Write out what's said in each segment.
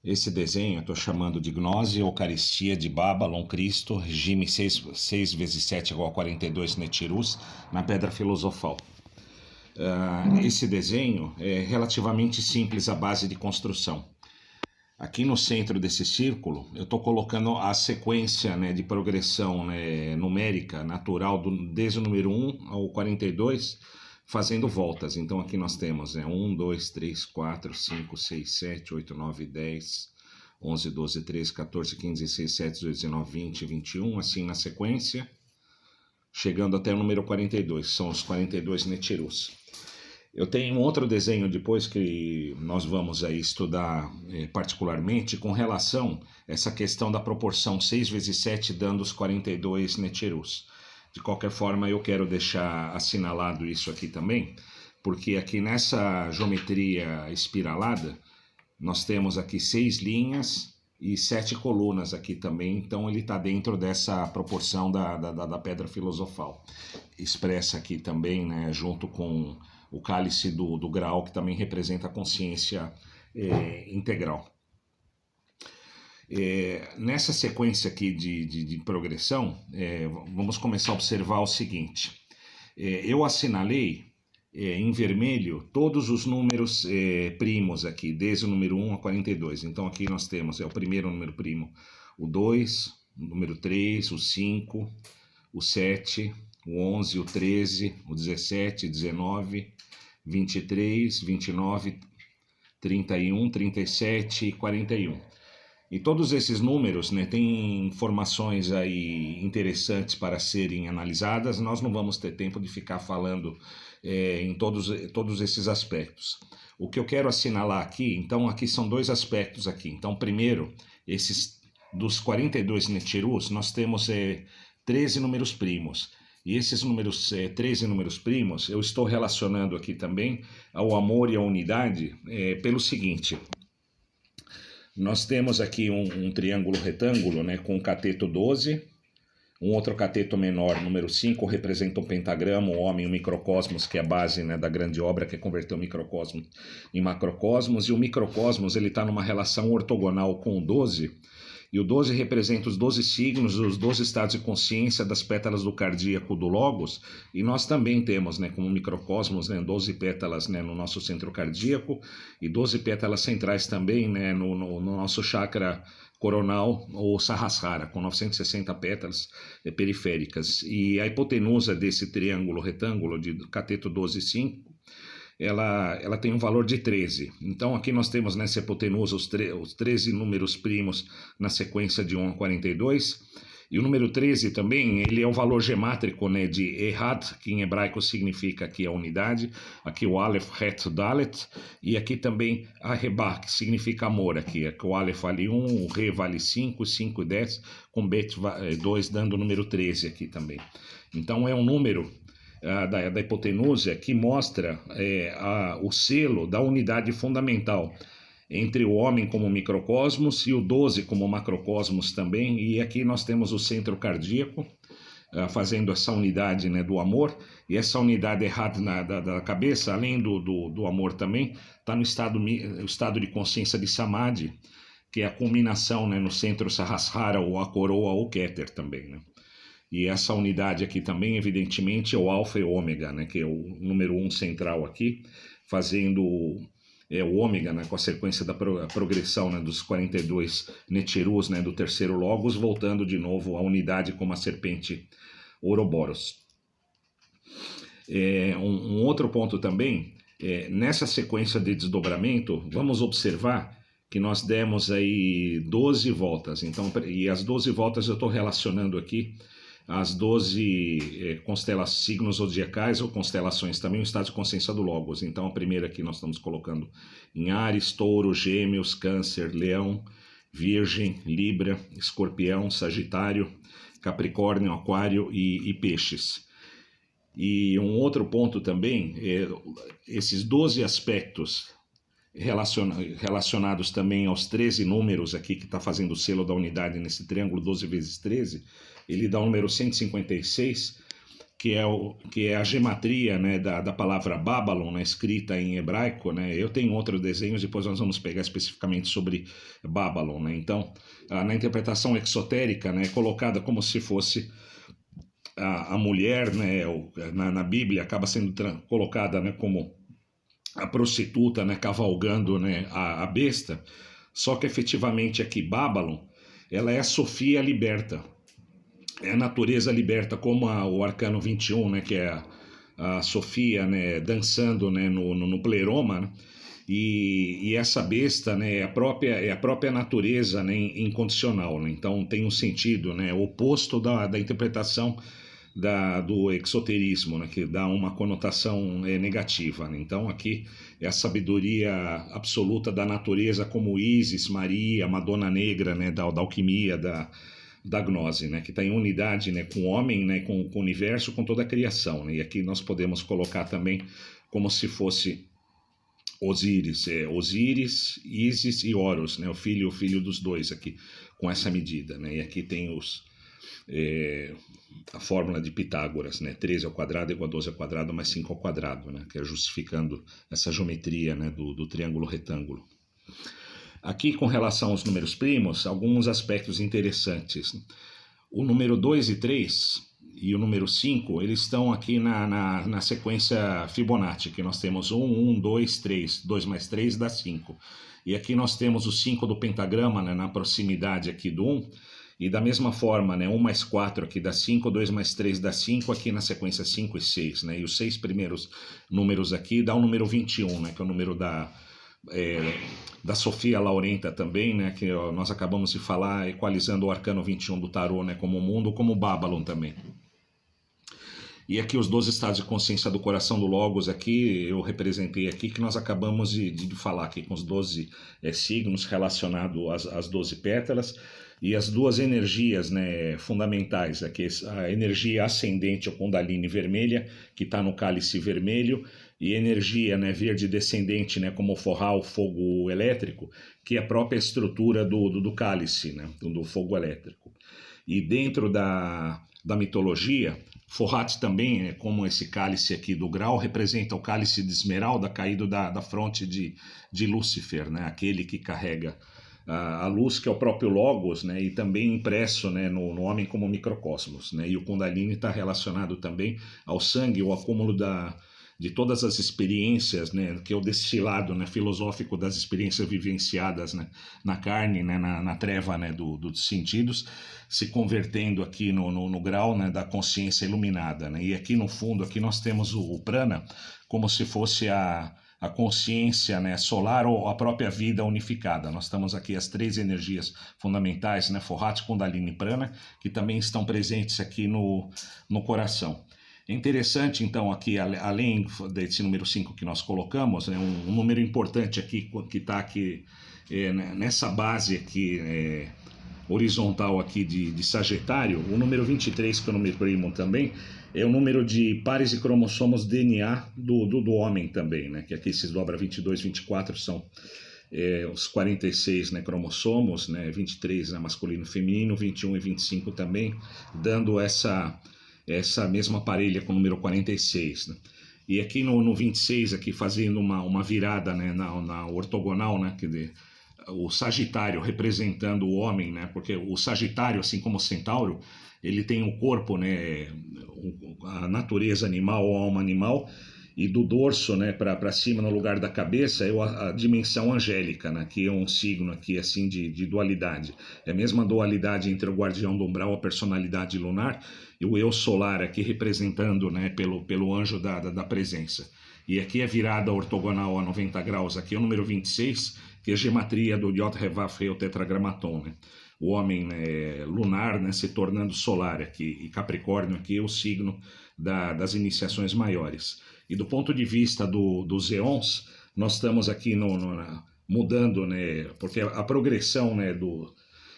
Esse desenho eu estou chamando de Gnose Eucaristia de Babylon Cristo, regime 6 vezes 7 igual a 42 Netirus, na Pedra Filosofal. Esse desenho é relativamente simples à base de construção. Aqui no centro desse círculo, eu estou colocando a sequência, de progressão, numérica, natural, desde o número 1 ao 42, fazendo voltas. Então aqui nós temos 1, 2, 3, 4, 5, 6, 7, 8, 9, 10, 11, 12, 13, 14, 15, 16, 17, 18, 19, 20, 21, assim na sequência, chegando até o número 42, são os 42 Netirus. Eu tenho um outro desenho depois que nós vamos aí estudar particularmente com relação a essa questão da proporção 6 vezes 7 dando os 42 Netirus. De qualquer forma, eu quero deixar assinalado isso aqui também, porque aqui nessa geometria espiralada, nós temos aqui 6 linhas e 7 colunas aqui também, então ele está dentro dessa proporção da pedra filosofal. Expressa aqui também, junto com o cálice do grau, que também representa a consciência integral. Nessa sequência aqui de progressão, vamos começar a observar o seguinte. Eu assinalei em vermelho todos os números primos aqui, desde o número 1 a 42. Então aqui nós temos o primeiro número primo, o 2, o número 3, o 5, o 7, o 11, o 13, o 17, 19, 23, 29, 31, 37 e 41. E todos esses números têm informações aí interessantes para serem analisadas. Nós não vamos ter tempo de ficar falando em todos esses aspectos. O que eu quero assinalar aqui, então aqui são dois aspectos aqui. Então primeiro, esses dos 42 Netirus, nós temos 13 números primos. E esses 13 números primos, eu estou relacionando aqui também ao amor e à unidade pelo seguinte. Nós temos aqui um triângulo retângulo com cateto 12, um outro cateto menor, número 5, representa um pentagrama, o homem, o microcosmos, que é a base da grande obra, que é converter o microcosmos em macrocosmos, e o microcosmos está numa relação ortogonal com o 12, e o 12 representa os 12 signos, os 12 estados de consciência das pétalas do cardíaco do Logos, e nós também temos, como microcosmos, 12 pétalas no nosso centro cardíaco, e 12 pétalas centrais também no nosso chakra coronal, ou Sahasrara, com 960 pétalas periféricas. E a hipotenusa desse triângulo retângulo de cateto 12 e 5, ela tem um valor de 13. Então aqui nós temos nessa hipotenusa os 13 números primos na sequência de 1 a 42, e o número 13 também, ele é o valor gemátrico de Ehad, que em hebraico significa aqui a unidade, aqui o Aleph, Het, Dalet, e aqui também a Rebá, que significa amor, aqui o Aleph vale 1, o Re vale 5, 5 e 10, com Bet 2 dando o número 13 aqui também. Então é um número da hipotenusa que mostra o selo da unidade fundamental entre o homem como microcosmos e o 12 como macrocosmos também, e aqui nós temos o centro cardíaco fazendo essa unidade do amor, e essa unidade errada da cabeça, além do amor também, está no estado de consciência de Samadhi, que é a culminação no centro Sahasrara, ou a coroa, ou Keter também, E essa unidade aqui também, evidentemente, é o alfa e o ômega, que é o número 1 central aqui, fazendo o ômega, com a sequência da progressão dos 42 Netirus, do terceiro Logos, voltando de novo à unidade como a serpente Ouroboros. Um outro ponto também, nessa sequência de desdobramento, vamos observar que nós demos aí 12 voltas, então, e as 12 voltas eu estou relacionando aqui as 12 signos zodiacais ou constelações, também o estado de consciência do Logos. Então a primeira aqui nós estamos colocando em Áries, Touro, Gêmeos, Câncer, Leão, Virgem, Libra, Escorpião, Sagitário, Capricórnio, Aquário e Peixes. E um outro ponto também, esses 12 aspectos relacionados também aos 13 números aqui, que está fazendo o selo da unidade nesse triângulo 12 vezes 13, ele dá o número 156, que é a gematria, né, da palavra Babylon, né, escrita em hebraico, né. Eu tenho outros desenhos, depois nós vamos pegar especificamente sobre Babylon, né. Então, na interpretação exotérica, né, é colocada como se fosse a mulher, né, na Bíblia acaba sendo colocada, né, como a prostituta, né, cavalgando, né, a besta, só que efetivamente aqui Babylon, ela é a Sofia liberta, é a natureza liberta, como o Arcano 21, né, que é a Sofia, né, dançando, né, no pleroma, né, e essa besta, né, é a própria natureza, né, incondicional, né, então tem um sentido, né, oposto da interpretação do exoterismo, né, que dá uma conotação negativa, né? Então aqui é a sabedoria absoluta da natureza, como Ísis, Maria, Madonna Negra, né, da alquimia, da gnose, né, que está em unidade, né, com o homem, né, com o universo, com toda a criação, né? E aqui nós podemos colocar também como se fosse Osíris, Osíris, Ísis e Horus, né, o filho dos dois aqui, com essa medida, né? E aqui tem a fórmula de Pitágoras, né? 13 ao quadrado igual a 12 ao quadrado mais 5 ao quadrado, né? Que é justificando essa geometria, né, do triângulo retângulo. Aqui, com relação aos números primos, alguns aspectos interessantes. O número 2 e 3 e o número 5, eles estão aqui na sequência Fibonacci, que nós temos 1, 2, 3, 2 mais 3 dá 5. E aqui nós temos o 5 do pentagrama, né, na proximidade aqui do 1, e da mesma forma, né, 1 mais 4 aqui dá 5, 2 mais 3 dá 5, aqui na sequência 5 e 6, né, e os 6 primeiros números aqui dá o número 21, né, que é o número da Sofia Laurenta também, né, que nós acabamos de falar, equalizando o arcano 21 do tarô, né, como mundo, como Babylon também. E aqui os 12 estados de consciência do coração do Logos, aqui eu representei aqui, que nós acabamos de falar aqui com os 12 signos relacionados às 12 pétalas, e as duas energias, né, fundamentais, aqui, a energia ascendente, ou Kundalini vermelha, que está no cálice vermelho, e energia, né, verde descendente, né, como o forral, fogo elétrico, que é a própria estrutura do cálice, né, do fogo elétrico. E dentro da mitologia, Forrat também, como esse cálice aqui do grau, representa o cálice de esmeralda caído da fronte de Lúcifer, né, aquele que carrega a luz, que é o próprio Logos, né, e também impresso, né, no homem como microcosmos, né, e o Kundalini está relacionado também ao sangue, o acúmulo de todas as experiências, né, que é o destilado, né, filosófico das experiências vivenciadas, né, na carne, né, na treva, né, dos sentidos, se convertendo aqui no grau, né, da consciência iluminada, né, e aqui no fundo aqui nós temos o prana como se fosse a consciência, né, solar, ou a própria vida unificada. Nós estamos aqui as 3 energias fundamentais, né, Forrat, Kundalini e Prana, que também estão presentes aqui no coração. É interessante, então, aqui, além desse número 5 que nós colocamos, né, um número importante aqui, que está aqui nessa base aqui, horizontal aqui de Sagitário, o número 23, que é o número primo também, é o número de pares de cromossomos DNA do homem também, né? Que aqui se dobra 22, 24 são os 46, né, cromossomos, né? 23, né, masculino e feminino, 21 e 25 também, dando essa mesma parelha com o número 46, né? E aqui no 26, aqui fazendo uma virada, né, na ortogonal, né, o Sagitário representando o homem, né, porque o Sagitário, assim como o Centauro, ele tem o corpo, né, a natureza animal, a alma animal, e do dorso, né, para cima, no lugar da cabeça, é a dimensão angélica, né, que é um signo aqui assim de dualidade. É a mesma dualidade entre o guardião do umbral, a personalidade lunar, e o eu solar aqui representando, né, pelo anjo da presença. E aqui é virada ortogonal a 90 graus, aqui é o número 26, que é a gematria do Yod Hevaf He, o tetragramaton, né? O homem, né, lunar, né, se tornando solar aqui, e Capricórnio aqui é o signo das iniciações maiores. E do ponto de vista dos eons, nós estamos aqui mudando, né, porque a progressão, né, do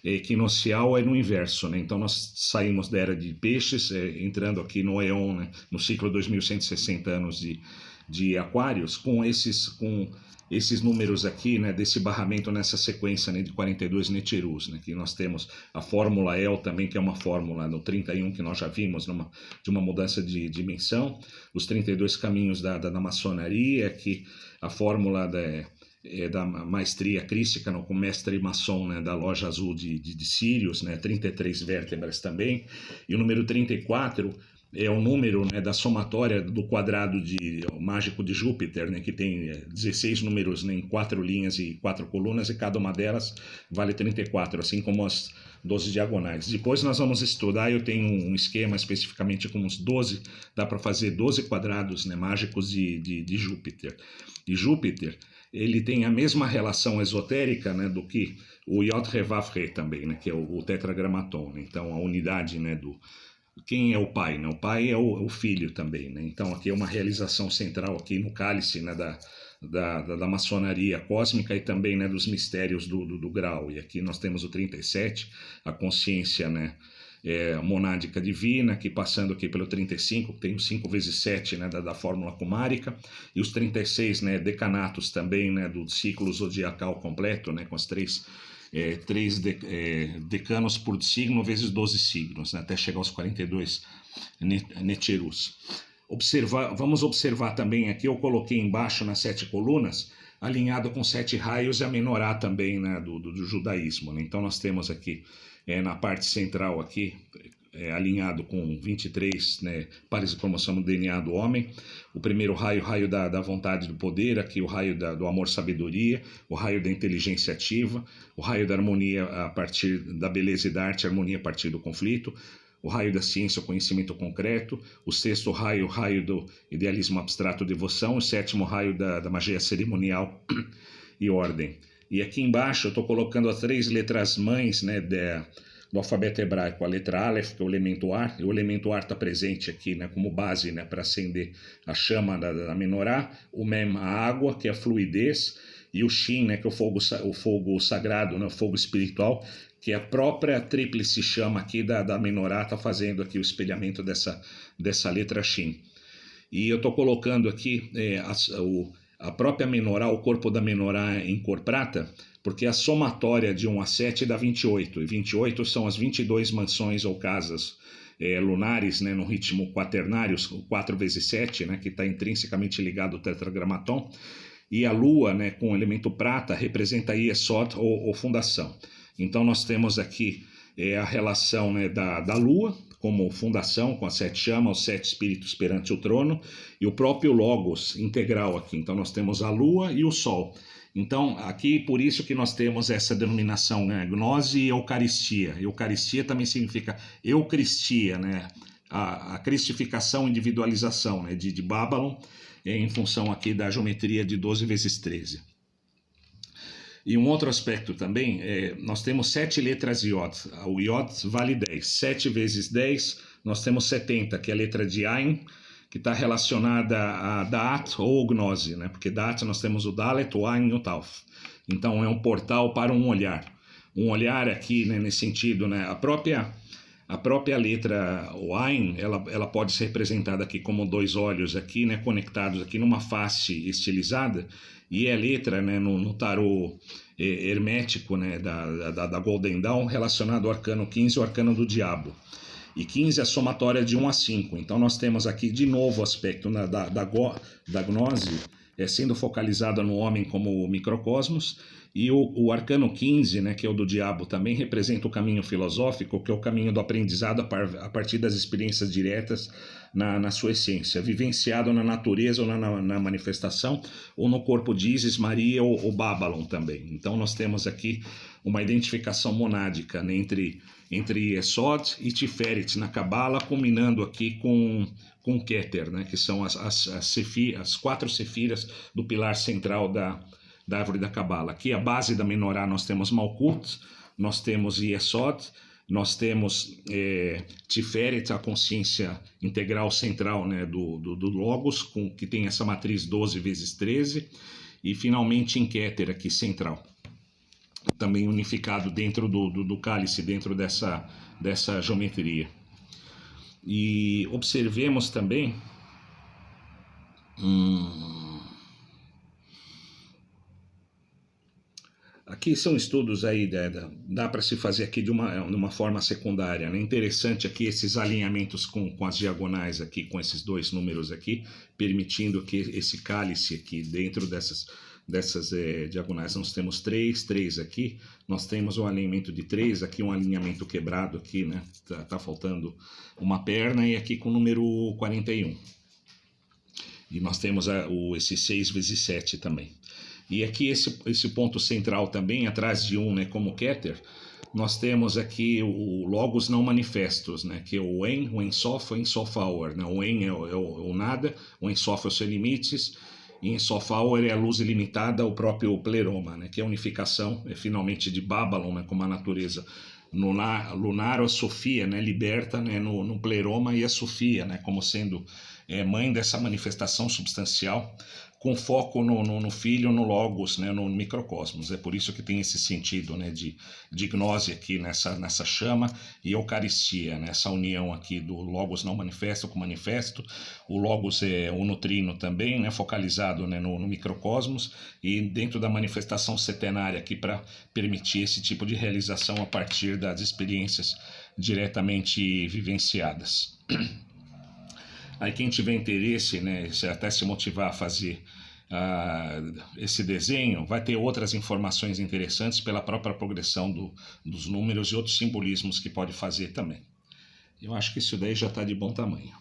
equinocial é no inverso, né? Então nós saímos da era de peixes, entrando aqui no eon, né, no ciclo 2160 anos de Aquários, com esses números aqui, né, desse barramento nessa sequência, né, de 42 Necherus, né, que nós temos a fórmula El também, que é uma fórmula no 31 que nós já vimos, de uma mudança de dimensão, os 32 caminhos da maçonaria, que a fórmula da maestria crística, no, com mestre maçom, né, da loja azul de Sirius, né, 33 vértebras também, e o número 34 é o número, né, da somatória do quadrado mágico de Júpiter, né, que tem 16 números, né, em 4 linhas e 4 colunas, e cada uma delas vale 34, assim como as 12 diagonais. Depois nós vamos estudar, eu tenho um esquema especificamente com uns 12, dá para fazer 12 quadrados, né, mágicos de Júpiter. E Júpiter, ele tem a mesma relação esotérica, né, do que o Yod Revav Re também, né, que é o tetragramaton, né? Então a unidade, né, quem é o pai, né? O pai é o filho também, né? Então aqui é uma realização central aqui no cálice, né, da maçonaria cósmica e também, né, dos mistérios do grau. E aqui nós temos o 37, a consciência, né, monádica divina, que passando aqui pelo 35, tem os 5 vezes 7, né, da fórmula cumárica, e os 36, né, decanatos também, né, do ciclo zodiacal completo, né, com as três decanos por signo vezes 12 signos, né, até chegar aos 42 Necherus. Vamos observar também aqui, eu coloquei embaixo nas 7 colunas, alinhado com 7 raios e a menorá também, né, do judaísmo, né? Então nós temos aqui, na parte central aqui, alinhado com 23, né, pares de cromossomos do DNA do homem, o primeiro raio, o raio da vontade do poder, aqui o raio do amor-sabedoria, o raio da inteligência ativa, o raio da harmonia a partir da beleza e da arte, a harmonia a partir do conflito, o raio da ciência, o conhecimento concreto, o sexto raio, o raio do idealismo abstrato, devoção, o sétimo raio da magia cerimonial e ordem. E aqui embaixo eu estou colocando as 3 letras mães, né, do alfabeto hebraico, a letra Aleph, que é o elemento ar, e o elemento ar está presente aqui, né, como base, né, para acender a chama da menorá, o Mem, a água, que é a fluidez, e o Shin, né, que é o fogo sagrado, né, o fogo espiritual, que é a própria tríplice chama aqui da menorá, está fazendo aqui o espelhamento dessa letra Shin. E eu estou colocando aqui a própria menorá, o corpo da menorá em cor prata, porque a somatória de 1 a 7 dá 28, e 28 são as 22 mansões ou casas lunares, né, no ritmo quaternário, 4 vezes 7, né, que está intrinsecamente ligado ao tetragramaton, e a lua, né, com o elemento prata, representa a Yesod, ou fundação. Então nós temos aqui a relação, né, da lua, como fundação, com as 7 chamas, os 7 espíritos perante o trono, e o próprio Logos integral aqui. Então nós temos a lua e o sol. Então aqui, por isso que nós temos essa denominação, né, gnose e eucaristia. Eucaristia também significa eucaristia, né, a cristificação, individualização, né, de Babylon, em função aqui da geometria de 12 vezes 13. E um outro aspecto também, nós temos 7 letras Yod. O Yod vale 10. 7 vezes 10, nós temos 70, que é a letra de Ain, que está relacionada a Da'at ou Gnose, né? Porque Da'at nós temos o Dalet, o Ain e o Tauf. Então é um portal para um olhar. Um olhar aqui, né, nesse sentido, né? A própria letra, o Ain, ela pode ser representada aqui como 2 olhos aqui, né, conectados aqui numa face estilizada, e é letra, né, no tarô hermético, né, da Golden Dawn, relacionado ao arcano 15 e ao arcano do diabo. E 15 é a somatória de 1 a 5. Então nós temos aqui de novo o aspecto, né, da gnose, sendo focalizada no homem como microcosmos, e o arcano 15, né, que é o do diabo, também representa o caminho filosófico, que é o caminho do aprendizado a partir das experiências diretas na sua essência, vivenciado na natureza ou na manifestação, ou no corpo de Isis, Maria ou Babylon também. Então nós temos aqui uma identificação monádica, né, entre Yesod e Tiferet na Cabala, combinando aqui com Keter, né, que são as 4 sefiras do pilar central da árvore da Cabala. Aqui a base da menorá nós temos Malkut, nós temos Yesod, nós temos Tiferet, a consciência integral central, né, do Logos, que tem essa matriz 12 vezes 13, e finalmente em Keter aqui central, também unificado dentro do cálice, dentro dessa geometria. E observemos também Aqui são estudos aí, dá para se fazer aqui de uma forma secundária, né? Interessante aqui esses alinhamentos com as diagonais aqui, com esses dois números aqui, permitindo que esse cálice aqui, dentro dessas diagonais, nós temos 3 aqui, nós temos um alinhamento de 3, aqui um alinhamento quebrado aqui, né? Tá faltando uma perna, e aqui com o número 41. E nós temos esse 6 vezes 7 também. E aqui esse ponto central também, atrás de 1, né, como Keter, nós temos aqui o logos não manifestos, né, que é o En, o Ensof, o Ensofaur. Né? O En é o nada, o Ensof é os seus limites, e Ensofaur é a luz ilimitada, o próprio pleroma, né, que é a unificação, finalmente, de Babylon, né, como a natureza lunar, a Sofia, né, liberta, né, no pleroma, e a Sofia, né, como sendo mãe dessa manifestação substancial, com foco no filho, no logos, né, no microcosmos. É por isso que tem esse sentido, né, de gnose aqui nessa chama, e Eucaristia, né, essa união aqui do logos não manifesto com manifesto. O logos é o nutrino também, né, focalizado, né, no microcosmos, e dentro da manifestação setenária aqui, para permitir esse tipo de realização a partir das experiências diretamente vivenciadas. Aí quem tiver interesse, né, até se motivar a fazer esse desenho, vai ter outras informações interessantes pela própria progressão dos números e outros simbolismos que pode fazer também. Eu acho que isso daí já está de bom tamanho.